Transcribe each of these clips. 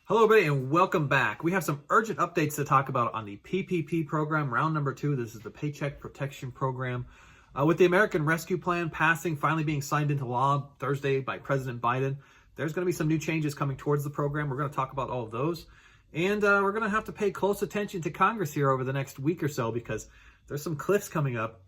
Hello everybody and welcome back. We have some urgent updates to talk about on the PPP program, round number 2. This is the Paycheck Protection Program. With the American Rescue Plan passing, finally being signed into law Thursday by President Biden, there's going to be some new changes coming towards the program. We're going to talk about all of those. And we're going to have to pay close attention to Congress here over the next week or so because there's some cliffs coming up,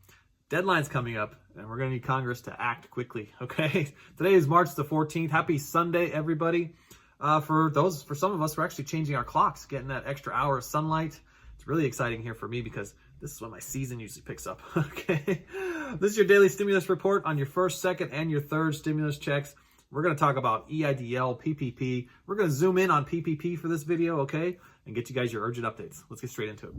deadlines coming up, and we're going to need Congress to act quickly, okay? Today is March the 14th. Happy Sunday, everybody. For some of us, we're actually changing our clocks, getting that extra hour of sunlight. It's really exciting here for me because this is when my season usually picks up, okay? This is your daily stimulus report on your first, second, and your third stimulus checks. We're going to talk about EIDL, PPP. We're going to zoom in on PPP for this video, okay? And get you guys your urgent updates. Let's get straight into it.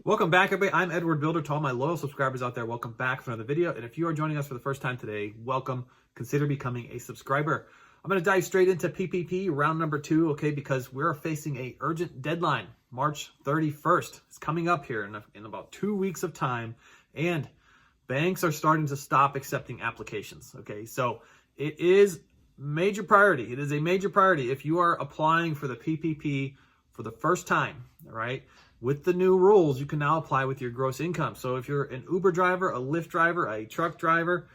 Welcome back, everybody. I'm Edward Bilder. To all my loyal subscribers out there, welcome back for another video. And if you are joining us for the first time today, welcome. Consider becoming a subscriber. I'm going to dive straight into PPP round number 2, okay, because we're facing a urgent deadline. March 31st. It's coming up here in about 2 weeks of time, and banks are starting to stop accepting applications, okay? So it is major priority. It is a major priority if you are applying for the PPP for the first time, all right? With the new rules, you can now apply with your gross income. So if you're an Uber driver, a Lyft driver, a truck driver,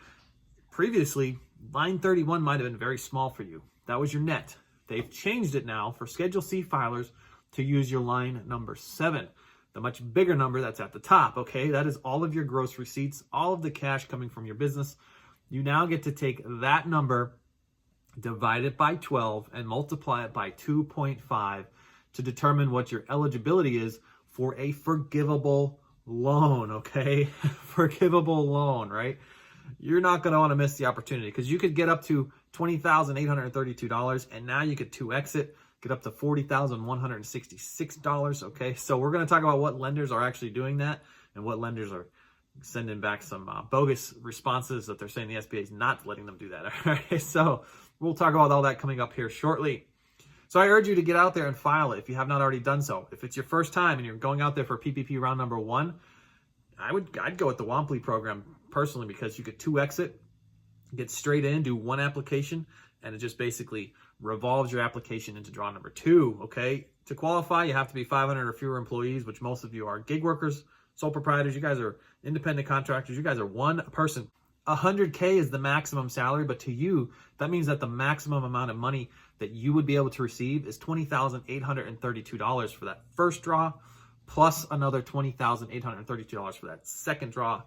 previously, line 31 might have been very small for you. That was your net. They've changed it now for Schedule C filers to use your line number 7, the much bigger number that's at the top, okay? That is all of your gross receipts, all of the cash coming from your business. You now get to take that number, divide it by 12, and multiply it by 2.5 to determine what your eligibility is for a forgivable loan, okay? Forgivable loan, right? You're not going to want to miss the opportunity because you could get up to $20,832 and now you could 2x it, get up to $40,166, okay? So we're going to talk about what lenders are actually doing that and what lenders are sending back some bogus responses that they're saying the SBA is not letting them do that, all right? So we'll talk about all that coming up here shortly. So I urge you to get out there and file it if you have not already done so. If it's your first time and you're going out there for PPP round number 1, I'd go with the Womply program personally because you could 2x it, get straight in, do one application, and it just basically revolves your application into draw number 2, okay? To qualify, you have to be 500 or fewer employees, which most of you are gig workers, sole proprietors. You guys are independent contractors. You guys are one person. 100K is the maximum salary, but to you, that means that the maximum amount of money that you would be able to receive is $20,832 for that first draw, plus another $20,832 for that second draw,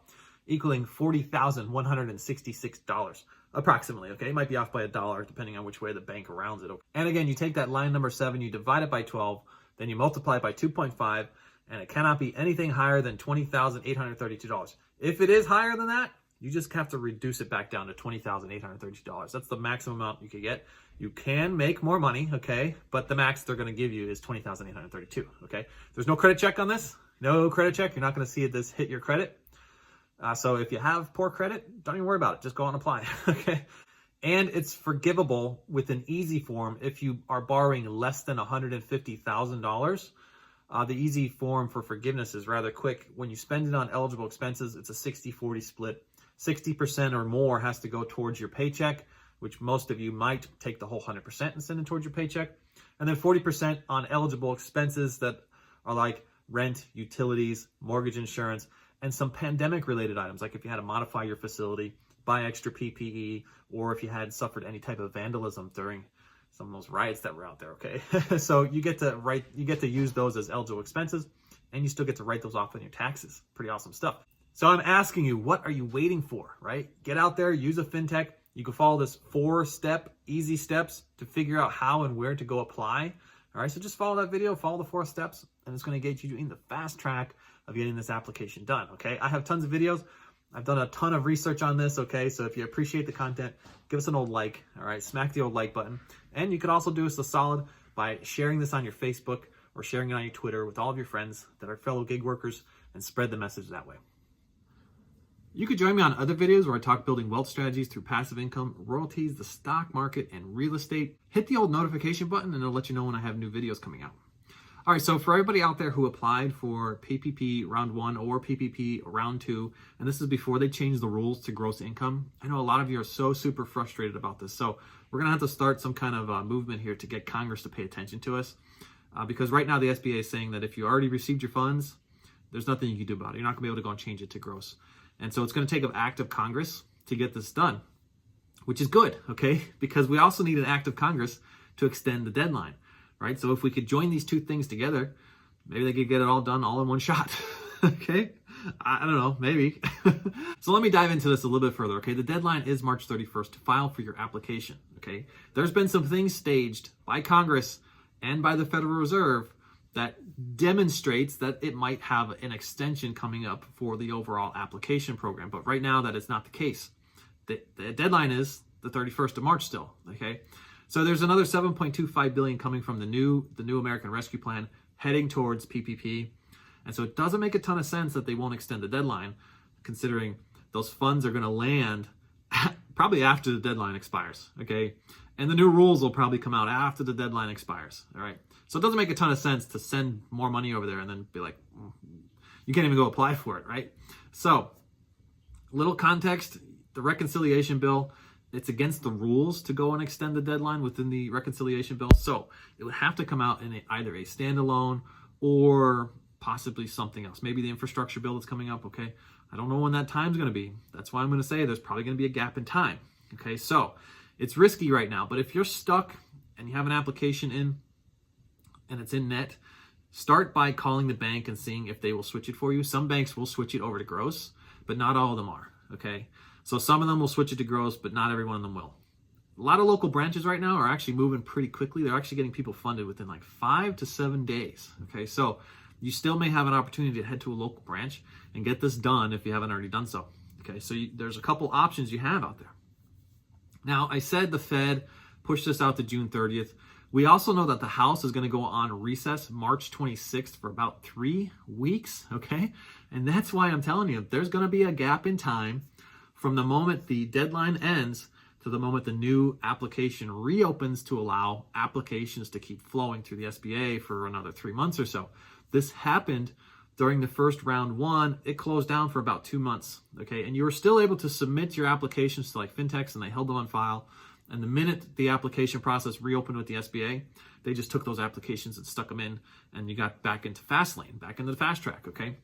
equaling $40,166 approximately, okay? It might be off by $1 depending on which way the bank rounds it. And again, you take that line number 7, you divide it by 12, then you multiply it by 2.5, and it cannot be anything higher than $20,832. If it is higher than that, you just have to reduce it back down to $20,832. That's the maximum amount you can get. You can make more money, okay? But the max they're going to give you is $20,832, okay? There's no credit check on this. No credit check. You're not going to see this hit your credit. So if you have poor credit, don't even worry about it. Just go out and apply, okay? And it's forgivable with an easy form if you are borrowing less than $150,000. The easy form for forgiveness is rather quick. When you spend it on eligible expenses, it's a 60-40 split. 60% or more has to go towards your paycheck, which most of you might take the whole 100% and send it towards your paycheck. And then 40% on eligible expenses that are like rent, utilities, mortgage insurance, and some pandemic-related items, like if you had to modify your facility, buy extra PPE, or if you had suffered any type of vandalism during some of those riots that were out there, okay? So you get to use those as eligible expenses, and you still get to write those off on your taxes. Pretty awesome stuff. So I'm asking you, what are you waiting for, right? Get out there, use a fintech. You can follow this 4-step, easy steps to figure out how and where to go apply. All right, so just follow that video, follow the 4 steps, and it's going to get you in the fast track of getting this application done, okay? I have tons of videos. I've done a ton of research on this, okay? So if you appreciate the content, give us an old like, all right? Smack the old like button. And you can also do us a solid by sharing this on your Facebook or sharing it on your Twitter with all of your friends that are fellow gig workers and spread the message that way. You could join me on other videos where I talk building wealth strategies through passive income, royalties, the stock market, and real estate. Hit the old notification button and it'll let you know when I have new videos coming out. All right, so for everybody out there who applied for PPP Round 1 or PPP Round 2, and this is before they changed the rules to gross income, I know a lot of you are so super frustrated about this. So we're going to have to start some kind of movement here to get Congress to pay attention to us. Because right now the SBA is saying that if you already received your funds, there's nothing you can do about it. You're not going to be able to go and change it to gross. And so it's going to take an act of Congress to get this done, which is good, okay? Because we also need an act of Congress to extend the deadline. Right? So if we could join these two things together, maybe they could get it all done all in one shot. Okay? I don't know, maybe. So let me dive into this a little bit further. Okay? The deadline is March 31st to file for your application. Okay? There's been some things staged by Congress and by the Federal Reserve that demonstrates that it might have an extension coming up for the overall application program. But right now that is not the case. The deadline is the 31st of March still. Okay? So there's another $7.25 billion coming from the new American Rescue Plan heading towards PPP. And so it doesn't make a ton of sense that they won't extend the deadline, considering those funds are going to land probably after the deadline expires, okay? And the new rules will probably come out after the deadline expires, all right? So it doesn't make a ton of sense to send more money over there and then be like, you can't even go apply for it, right? So, little context, the reconciliation bill, it's against the rules to go and extend the deadline within the reconciliation bill. So it would have to come out in either a standalone or possibly something else. Maybe the infrastructure bill that's coming up, okay? I don't know when that time's going to be. That's why I'm going to say there's probably going to be a gap in time, okay? So it's risky right now, but if you're stuck and you have an application in and it's in net, start by calling the bank and seeing if they will switch it for you. Some banks will switch it over to gross, but not all of them are, okay? So some of them will switch it to gross, but not every one of them will. A lot of local branches right now are actually moving pretty quickly. They're actually getting people funded within like 5 to 7 days. Okay, so you still may have an opportunity to head to a local branch and get this done if you haven't already done so. Okay, so there's a couple options you have out there. Now, I said the Fed pushed this out to June 30th. We also know that the House is going to go on recess March 26th for about 3 weeks. Okay, and that's why I'm telling you, there's going to be a gap in time from the moment the deadline ends to the moment the new application reopens to allow applications to keep flowing through the SBA for another 3 months or so. This happened during the first round 1. It closed down for about 2 months, okay? And you were still able to submit your applications to like fintechs and they held them on file. And the minute the application process reopened with the SBA, they just took those applications and stuck them in and you got back into fast lane, back into the fast track, okay?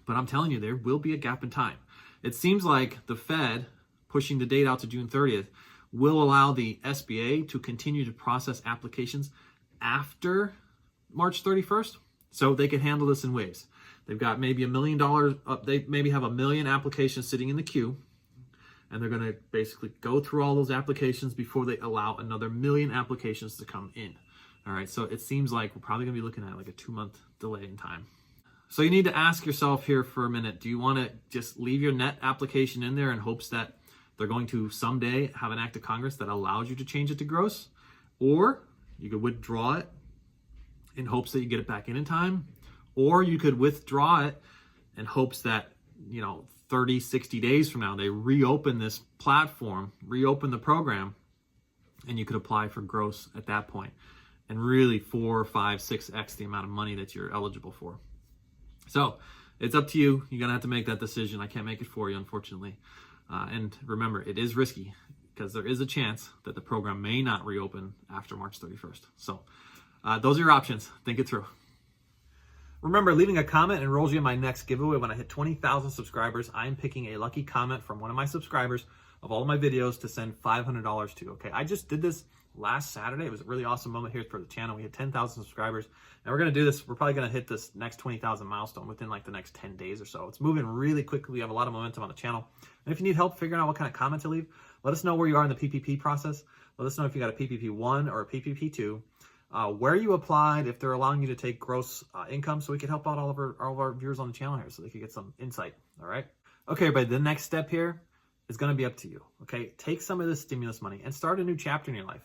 But I'm telling you, there will be a gap in time. It seems like the Fed pushing the date out to June 30th will allow the SBA to continue to process applications after March 31st, so they can handle this in waves. They've got maybe $1 million, they maybe have 1 million applications sitting in the queue, and they're going to basically go through all those applications before they allow another 1 million applications to come in. All right, so it seems like we're probably going to be looking at like a 2-month delay in time. So you need to ask yourself here for a minute, do you want to just leave your net application in there in hopes that they're going to someday have an act of Congress that allows you to change it to gross? Or you could withdraw it in hopes that you get it back in time. Or you could withdraw it in hopes that, 30, 60 days from now, they reopen this platform, reopen the program, and you could apply for gross at that point. And really 4, 5, 6x the amount of money that you're eligible for. So it's up to you. You're going to have to make that decision. I can't make it for you, unfortunately. And remember, it is risky because there is a chance that the program may not reopen after March 31st. So those are your options. Think it through. Remember, leaving a comment enrolls you in my next giveaway. When I hit 20,000 subscribers, I'm picking a lucky comment from one of my subscribers of all of my videos to send $500 to. Okay, I just did this last Saturday. It was a really awesome moment here for the channel. We hit 10,000 subscribers, and we're going to do this. We're probably going to hit this next 20,000 milestone within like the next 10 days or so. It's moving really quickly. We have a lot of momentum on the channel. And if you need help figuring out what kind of comment to leave, let us know where you are in the PPP process. Let us know if you got a PPP1 or a PPP2, where you applied, if they're allowing you to take gross income, so we can help out all of our viewers on the channel here so they can get some insight. All right. Okay, but the next step here is going to be up to you. Okay, take some of this stimulus money and start a new chapter in your life.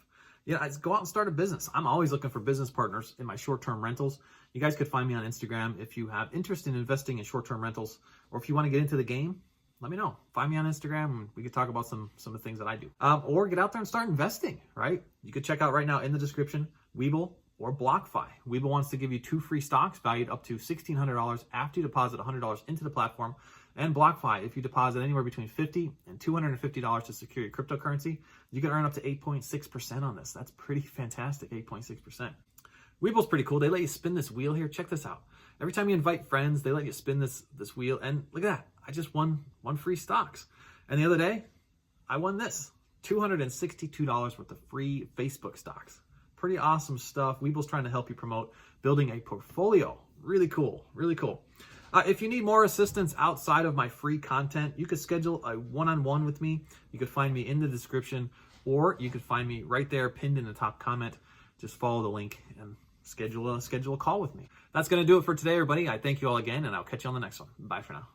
Go out and start a business. I'm always looking for business partners in my short-term rentals. You guys could find me on Instagram if you have interest in investing in short-term rentals, or if you want to get into the game, let me know. Find me on Instagram and we could talk about some of the things that I do. Or get out there and start investing, right? You could check out right now in the description, Webull or BlockFi. Webull wants to give you 2 free stocks valued up to $1,600 after you deposit $100 into the platform. And BlockFi, if you deposit anywhere between $50 and $250 to secure your cryptocurrency, you can earn up to 8.6% on this. That's pretty fantastic, 8.6%. Webull's pretty cool. They let you spin this wheel here. Check this out. Every time you invite friends, they let you spin this wheel. And look at that. I just won 1 free stocks. And the other day, I won this, $262 worth of free Facebook stocks. Pretty awesome stuff. Webull's trying to help you promote building a portfolio. Really cool, really cool. If you need more assistance outside of my free content, you could schedule a one-on-one with me. You could find me in the description, or you could find me right there pinned in the top comment. Just follow the link and schedule a call with me. That's going to do it for today, everybody. I thank you all again, and I'll catch you on the next one. Bye for now.